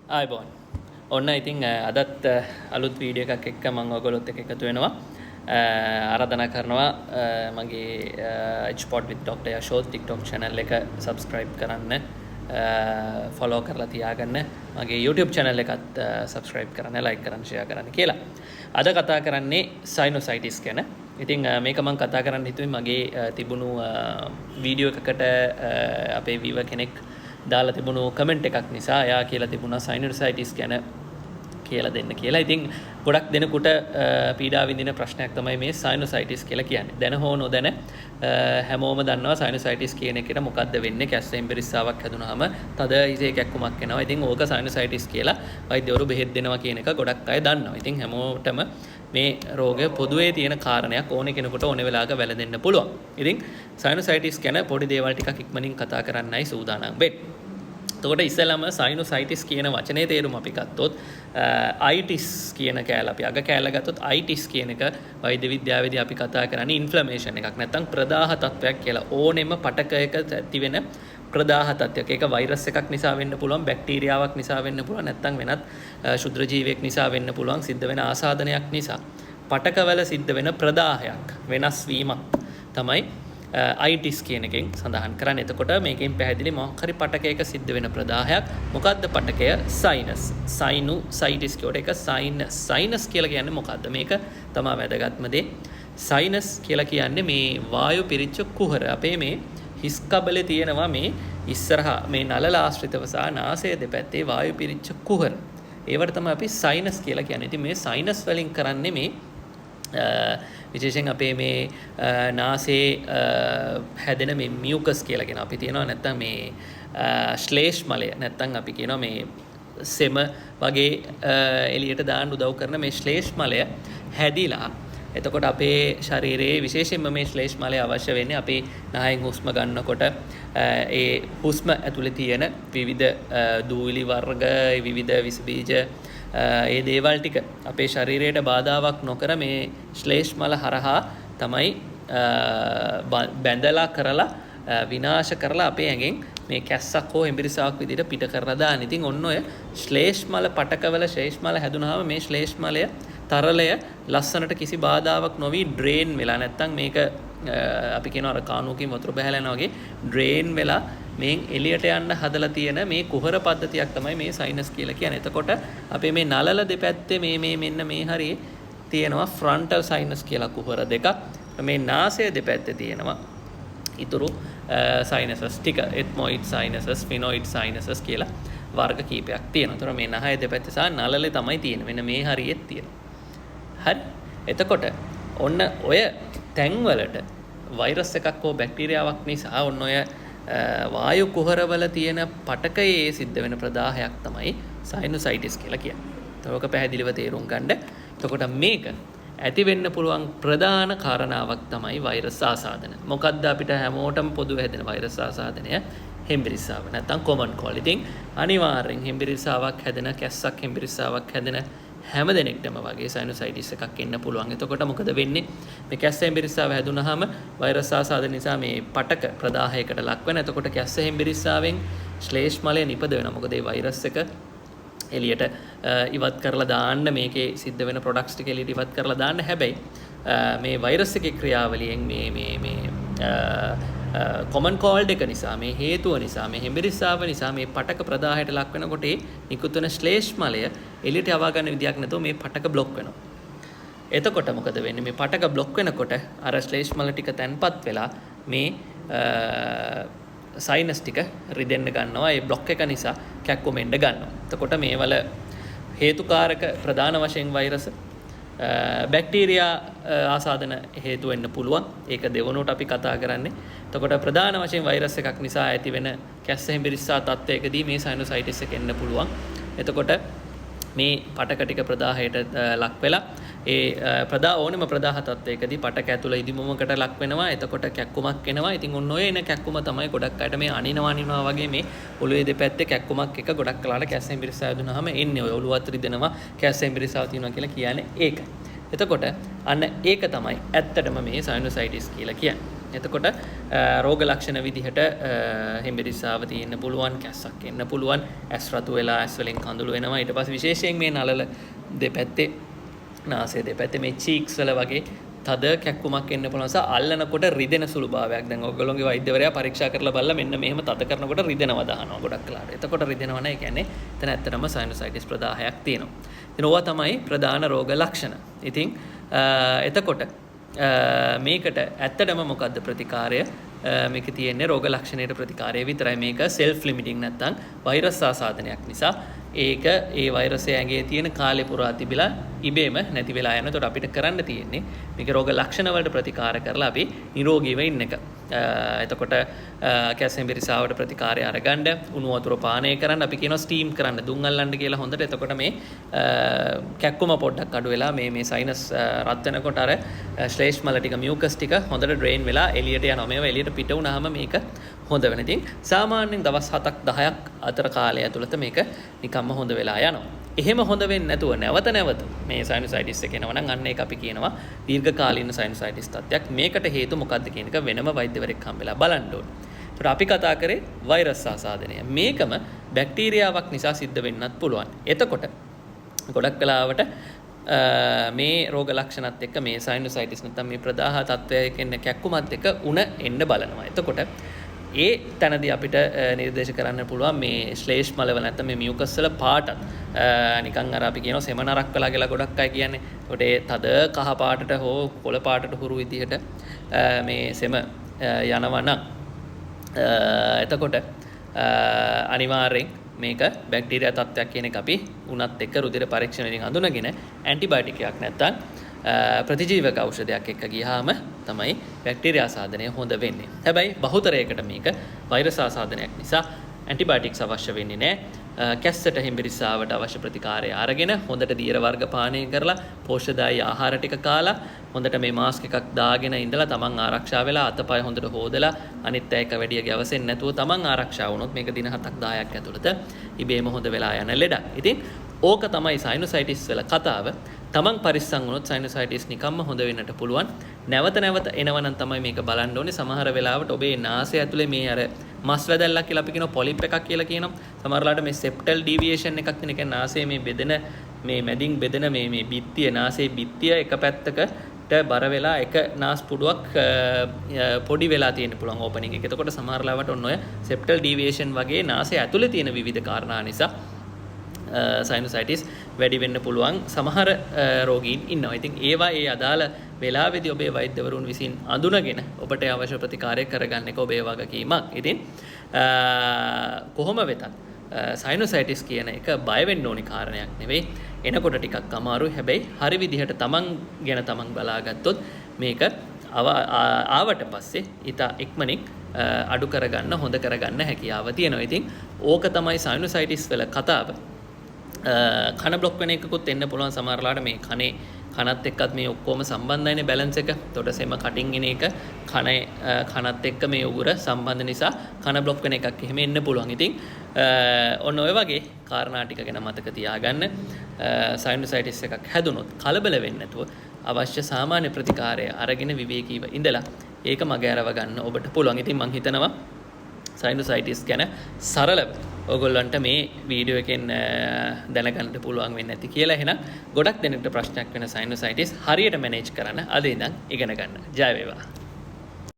ආයිබෝන් ඔන්න ඉතින් අදත් අලුත් වීඩියෝ එකක් එක්ක මම ඔයගොල්ලොත් එක්ක එකතු වෙනවා ආරාධනා කරනවා මගේ HPod with Dr. Yashoth TikTok channel එක subscribe කරන්න follow කරලා තියාගන්න මගේ YouTube channel එකත් subscribe කරන්න like කරන්න share කරන්න කියලා අද කතා කරන්නේ sinusitis ගැන ඉතින් මේක මම කතා කරන්න හිතුවේ මගේ තිබුණු වීඩියෝ එකකට අපේ viewer කෙනෙක් දාලා තිබුණු කමෙන්ට් එකක් නිසා එයා කියලා තිබුණා sinusitis ගැන කියලා දෙන්න කියලා. ඉතින් ගොඩක් දෙනෙකුට පීඩා විඳින ප්‍රශ්නයක් තමයි මේ sinusitis කියලා කියන්නේ. දැන හෝ නොදැන හැමෝම දන්නවා sinusitis කියන එකට මොකද්ද වෙන්නේ? කැස්සෙන් බෙරිස්සාවක් හැදුනහම තද හිසේ කැක්කුමක් එනවා. ඉතින් ඕක sinusitis කියලා වෛද්‍යවරු බෙහෙත් දෙනවා කියන එක ගොඩක් අය දන්නවා. ඉතින් හැමෝටම මේ රෝගය පොදුවේ තියෙන කාරණයක් ඕනේ කෙනෙකුට ඕනේ වෙලාවක වැළඳෙන්න පුළුවන්. ඉතින් sinusitis ගැන පොඩි දේවල් ටිකක් ඉක්මනින් කතා කරන්නයි සූදානම් වෙන්නේ. එතකොට ඉස්සෙල්ලාම sinusitis කියන වචනේ තේරුම අපි ගත්තොත් itis කියන කෑල්ල අපි අග කෑල්ල ගත්තොත් itis කියන එක වෛද්‍ය විද්‍යාවේදී අපි කතා කරන්නේ ඉන්ෆ්ලමේෂන් එකක් නැත්නම් ප්‍රදාහ තත්වයක් කියලා. ඕනෙම පටකයක ඇති වෙන ප්‍රදාහ තත්වයක්. ඒක වෛරස් එකක් නිසා වෙන්න පුළුවන්, බැක්ටීරියාවක් නිසා වෙන්න පුළුවන්, නැත්නම් වෙනත් ශුද්‍ර ජීවියෙක් නිසා වෙන්න පුළුවන්, සිද්ධ වෙන ආසාදනයක් නිසා. පටකවල සිද්ධ වෙන ප්‍රදාහයක් වෙනස් වීමක් තමයි itis කියන එකෙන් සඳහන් කරන්නේ. එතකොට මේකෙන් පැහැදිලි මොකක් හරි පටකයක සිද්ධ වෙන ප්‍රදාහයක්. මොකද්ද පටකය? sinus. sinusitis කියවට එක sinus කියලා කියන්නේ මොකද්ද? මේක තමයි වැදගත්ම දේ. sinus කියලා කියන්නේ මේ වායු පිරිච්ච කුහර. අපේ මේ හිස් කබලේ තියෙනවා මේ ඉස්සරහා මේ නළල ආශ්‍රිතව සහ නාසය දෙපැත්තේ වායු පිරිච්ච කුහර. ඒවට තමයි අපි sinus කියලා කියන්නේ. ඉතින් මේ sinus වලින් කරන්නේ මේ විශේෂයෙන් අපේ මේ නාසයේ හැදෙන මේ මියුකස් කියලා කියන අපි තියෙනවා නැත්නම් මේ ශ්ලේෂ්මලය නැත්නම් අපි කියනවා මේ සෙම වගේ එළියට දාන්න උදව් කරන මේ ශ්ලේෂ්මලය හැදිලා එතකොට අපේ ශරීරයේ විශේෂයෙන්ම මේ ශ්ලේෂ්මලය අවශ්‍ය වෙන්නේ අපි නායෙන් හුස්ම ගන්නකොට ඒ හුස්ම ඇතුලේ තියෙන විවිධ දූවිලි වර්ග විවිධ විස බීජ ඒ දේවල් ටික අපේ ශරීරයට බාධාවක් නොකර මේ ශ්ලේෂ්මල හරහා තමයි බැඳලා කරලා විනාශ කරලා අපේ ඇඟෙන් මේ කැස්සක් හෝ හෙම්බිරිසාවක් විදිහට පිට කරලා දාන. ඉතින් ඔන්න ඔය ශ්ලේෂ්මල පටකවල ශ්ලේෂ්මල හැදුනහම මේ ශ්ලේෂ්මලය තරලය ලස්සනට කිසි බාධාවක් නොවි ඩ්‍රේන් වෙලා නැත්තම් මේක අපි කියනවා අර කානුවකින් වතුර බහැලා යනවා වගේ ඩ්‍රේන් වෙලා මේ එළියට යන්න හදලා තියෙන මේ කුහර පද්ධතියක් තමයි මේ sinus කියලා කියන්නේ. එතකොට අපේ මේ නළල දෙපැත්තේ මේ මෙන්න මේ හරියේ තියෙනවා frontal sinus කියලා කුහර දෙකක්. මේ නාසය දෙපැත්තේ තියෙනවා ඊතුරු sinuses ටික ethmoid sinuses, sphenoid sinuses කියලා වර්ග කීපයක් තියෙනවා. ඒතර මේ නහය දෙපැත්තේ සහ නළලේ තමයි තියෙන්නේ. මෙන්න මේ හරියෙත් තියෙනවා. හරි. එතකොට ඔන්න ඔය තැන්වලට වෛරස් එකක් හෝ බැක්ටීරියාවක් නිසා ඔන්න ඔය වායු කුහරවල තියෙන පටකයේ සිද්ධ වෙන ප්‍රදාහයක් තමයි sinusitis කියලා කියන්නේ. ඒක පැහැදිලිව තේරුම් ගන්න. එතකොට මේක ඇති වෙන්න පුළුවන් ප්‍රධාන කාරණාවක් තමයි වෛරස් ආසාදන. මොකද්ද අපිට හැමෝටම පොදු හැදෙන වෛරස් ආසාදනය? හෙම්බිරිස්සාව නැත්නම් common cold. ඉතින් අනිවාර්යෙන් හෙම්බිරිස්සාවක් හැදෙන කැස්සක් හෙම්බිරිස්සාවක් හැදෙන හැම දෙනෙක්ටම වගේ sinusitis එකක් එන්න පුළුවන්. එතකොට මොකද වෙන්නේ? මේ කැස්ස හෙම්බිරිස්සාව හැදුනහම වෛරස් ආසාදන නිසා මේ පටක ප්‍රදාහයකට ලක් වෙන. එතකොට කැස්ස හෙම්බිරිස්සාවෙන් ශ්ලේෂ්මලය නිපද වෙනවා. මොකද මේ වෛරස් එක එළියට ඉවත් කරලා දාන්න මේකේ සිද්ධ වෙන ප්‍රොඩක්ට්ස් ටික එළියට ඉවත් කරලා දාන්න. හැබැයි මේ වෛරස් එකේ ක්‍රියාවලියෙන් මේ common cold එක නිසා මේ හේතුව නිසා මේ හෙම්බිරිස්සාව නිසා මේ පටක ප්‍රදාහයට ලක් වෙනකොට ඒ නිකුත් වෙන ශ්ලේෂ්මලය එළියට යවා ගන්න විදියක් නැතුව මේ පටක બ્લોක් වෙනවා. එතකොට මොකද වෙන්නේ? මේ පටක બ્લોක් වෙනකොට අර ශ්ලේෂ්මල ටික තැන්පත් වෙලා මේ සයිනස් ටික රිදෙන්න ගන්නවා. ඒ બ્લોක් එක නිසා කැක්කුමෙන්න ගන්නවා. එතකොට මේවල හේතුකාරක ප්‍රධාන වශයෙන් වෛරස් බැක්ටීරියා ආසාදන හේතු වෙන්න පුළුවන්. ඒක දෙවනුවට අපි කතා කරන්නේ. එතකොට ප්‍රධාන වශයෙන් වෛරස් එකක් නිසා ඇති වෙන කැස්ස හෙම්බිරිස්සා තත්ත්වයකදී මේ sinusitis එක එන්න පුළුවන්. එතකොට මේ පටක ටික ප්‍රදාහයට ලක් වෙලා ඒ ඕනෙම ප්‍රදාහ තත්ත්වයකදී පටක ඇතුළ ඉදිමුමකට ලක් වෙනවා. එතකොට කැක්කුමක් එනවා. ඉතින් ඔන්න ඔය එන කැක්කුම තමයි ගොඩක් අයට මේ අනිනවා වගේ මේ ඔළුවේ දෙපැත්තේ කැක්කුමක් එක ගොඩක් කලාට කැස්ස හෙම්බිරිස්සා හැදුනහම එන්නේ. ඔය ඔළුවත් රිදෙනවා කැස්ස හෙම්බිරිස්සා තියෙනවා කියලා කියන්නේ ඒක. එතකොට අන්න ඒක තමයි ඇත්තටම මේ sinusitis කියලා කියන්නේ. එතකොට රෝග ලක්ෂණ විදිහට හෙම්බිරිස්සාව තියෙන්න පුළුවන්, කැස්සක් එන්න පුළුවන්, ඇස් රතු වෙලා ඇස් වලින් කඳුළු එනවා. ඊට පස්සේ විශේෂයෙන් මේ නළල දෙපැත්තේ නාසය දෙපැත්තේ මේ චීක්ස් වල වගේ තද කැක්කුමක් එන්න පුළුවන්. සහ අල්ලනකොට රිදෙන සුළු භාවයක්. දැන් ඔයගොල්ලෝගේ වෛද්‍යවරයා පරීක්ෂා කරලා බලලා මෙන්න මෙහෙම තද කරනකොට රිදෙනවා දානවා ගොඩක් වෙලාවට. එතකොට රිදෙනවා නෑ. ඒ කියන්නේ එතන ඇත්තටම සයිනොසයිටිස් ප්‍රදාහයක් තියෙනවා. ඉතින් ඕවා තමයි ප්‍රධාන රෝග ලක්ෂණ. ඉතින් එතකොට මේකට ඇත්තටම මොකද්ද ප්‍රතිකාරය? මේක තියෙන්නේ රෝග ලක්ෂණයට ප්‍රතිකාරය විතරයි. මේක self limiting නැත්නම් වෛරස් ආසාදනයක් නිසා ඒක ඒ වෛරසය ඇඟේ තියෙන කාලේ පුරා තිබිලා ඉබේම නැති වෙලා යනවා. ඒකට අපිට කරන්න තියෙන්නේ මේක රෝග ලක්ෂණ වලට ප්‍රතිකාර කරලා අපි නිරෝගීව ඉන්න එක. එතකොට කැසෙම්බිරිසාවට ප්‍රතිකාරය අරගන්න උණු වතුර පානය කරන්න අපි කියනවා ස්ටීම් කරන්න දුම් අල්ලන්න කියලා හොඳට. එතකොට මේ කැක්කුම පොඩ්ඩක් අඩු වෙලා මේ සයිනස් රත් වෙනකොට අර ශ්ලේෂ් මල ටික මියුකස් ටික හොඳට ඩ්‍රේන් වෙලා එළියට යනවා. මේවා එළියට පිට වුණාම මේක හොඳ වෙන. ඉතින් සාමාන්‍යයෙන් දවස් 7ක් 10ක් අතර කාලය ඇතුළත මේක නිකම්ම හොඳ වෙලා යනවා. එහෙම හොඳ වෙන්නේ නැතුව නැවත මේ සයිනොසයිටිස් එක එනවා නම් අන්න ඒක අපි කියනවා දීර්ඝකාලීන සයිනොසයිටිස් තත්ත්වයක්. මේකට හේතු මොකක්ද කියන එක වෙනම වෛද්‍යවරයෙක් හම්බෙලා බලන්න ඕනේ. ඒකට අපි කතා කරේ වෛරස් ආසාදනය. මේකම බැක්ටීරියාවක් නිසා සිද්ධ වෙන්නත් පුළුවන්. එතකොට ගොඩක් වෙලාවට මේ රෝග ලක්ෂණත් එක්ක මේ සයිනොසයිටිස් නැත්නම් මේ ප්‍රදාහ තත්ත්වයක එන්න කැක්කුමත් එක්ක උණ එන්න බලනවා. එතකොට ඒ තැනදී අපිට නිර්දේශ කරන්න පුළුවන් මේ ශ්ලේෂ් මලවල නැත්නම් මේ මියුකස් වල පාටත් නිකන් අර අපි කියනවා සෙමනරක් වෙලා කියලා ගොඩක් අය කියන්නේ. ඒකට ඒ තද කහ පාටට හෝ කොළ පාටට හුරු විදිහට මේ සෙම යනවා නම් එතකොට අනිවාර්යෙන් මේක බැක්ටීරියා තත්ත්වයක් කියන එක අපි උණත් එක්ක රුධිර පරීක්ෂණයෙන් හඳුනගෙන ඇන්ටිබයොටික් එකක් නැත්නම් ප්‍රතිජීවක ඖෂධයක් එක්ක ගියාම තමයි බැක්ටීරියා ආසාදනය හොඳ වෙන්නේ. හැබැයි බහුතරයකට මේක වෛරස් ආසාදනයක් නිසා ඇන්ටිබයොටික්ස් අවශ්‍ය වෙන්නේ නැහැ. කැස්සට හෙම්බිරිස්සාවට අවශ්‍ය ප්‍රතිකාරය අරගෙන හොඳට දියර වර්ග පානය කරලා පෝෂ්‍යදායී ආහාර ටික කාලා හොඳට මේ මාස්ක් එකක් දාගෙන ඉඳලා තමන් ආරක්ෂා වෙලා අතපය හොඳට හොදලා අනිත් අය එක වැඩිය ගැවසෙන්නේ නැතුව තමන් ආරක්ෂා වුණොත් මේක දින 7ක් 10ක් ඇතුළත ඉබේම හොඳ වෙලා යන ලෙඩක්. ඉතින් ඕක තමයි සයිනොසයිටිස් වල කතාව. තමන් පරිස්සම් වුණොත් සයිනොසයිටිස් නිකම්ම හොඳ වෙන්නට පුළුවන්. නැවත එනවනම් තමයි මේක බලන්න ඕනේ. සමහර වෙලාවට ඔබේ නාසය ඇතුලේ මේ අර මස් වැදල්ලක් කියලා අපි කියනවා පොලිප් එකක් කියලා කියනවා. සමහරලාට මේ සෙප්ටල් ඩීවියේෂන් එකක් තියෙන. ඒ කියන්නේ නාසයේ මේ බෙදෙන මේ මැදින් බෙදෙන මේ බිත්තිය නාසයේ බිත්තිය එක පැත්තකට බර වෙලා එක නාස් පුඩුවක් පොඩි වෙලා තියෙන්න පුළුවන් ඕපනින් එක. එතකොට සමහරලාවට ඔන්න ඔය සෙප්ටල් ඩීවියේෂන් වගේ නාසය ඇතුලේ තියෙන විවිධ කාරණා නිසා සයිනොසයිටිස් වැඩි වෙන්න පුළුවන් සමහර රෝගීන් ඉන්නවා. ඉතින් ඒවා ඒ අදාළ වෙලාවේදී ඔබේ වෛද්‍යවරුන් විසින් අඳුනගෙන ඔබට අවශ්‍ය ප්‍රතිකාරය කරගන්න එක ඔබේ වගකීමක්. ඉතින් කොහොම වෙතත් සයිනොසයිටිස් කියන එක බය වෙන්න ඕනි කාරණයක් නෙවෙයි. එනකොට ටිකක් අමාරුයි. හැබැයි හරි විදිහට තමන් ගැන තමන් බලාගත්තොත් මේක ආවට පස්සේ ඊට ඉක්මනින් අඩු කරගන්න හොඳ කරගන්න හැකියාව තියෙනවා. ඉතින් ඕක තමයි සයිනොසයිටිස් වල කතාව. කන බ්ලොක් වෙන එකකුත් එන්න පුළුවන් සමහරලාට මේ කනත් එක්කත් මේ ඔක්කොම සම්බන්ධයිනේ බැලන්ස් එක. එතකොට සෙම කටින් එන එක කනත් එක්ක මේ උගුර සම්බන්ධ නිසා කන බ්ලොක් වෙන එකක් එහෙම එන්න පුළුවන්. ඉතින් ඔන්න ඔය වගේ කාරණා ටික ගැන මතක තියාගන්න. සයිනොසයිටිස් එකක් හැදුනොත් කලබල වෙන්නේ නැතුව අවශ්‍ය සාමාන්‍ය ප්‍රතිකාරය අරගෙන විවේකීව ඉඳලා ඒක මගහැරව ගන්න ඔබට පුළුවන්. ඉතින් මම හිතනවා සයිනොසයිටිස් ගැන සරලව ඔයගොල්ලන්ට මේ වීඩියෝ එකෙන් දැනගන්න පුළුවන් වෙන්නේ නැති කියලා. එහෙනම් ගොඩක් දෙනෙක්ට ප්‍රශ්නයක් වෙන සයිනොසයිටිස් හරියට මැනේජ් කරන්න අද ඉඳන් ඉගෙන ගන්න. ජය වේවා.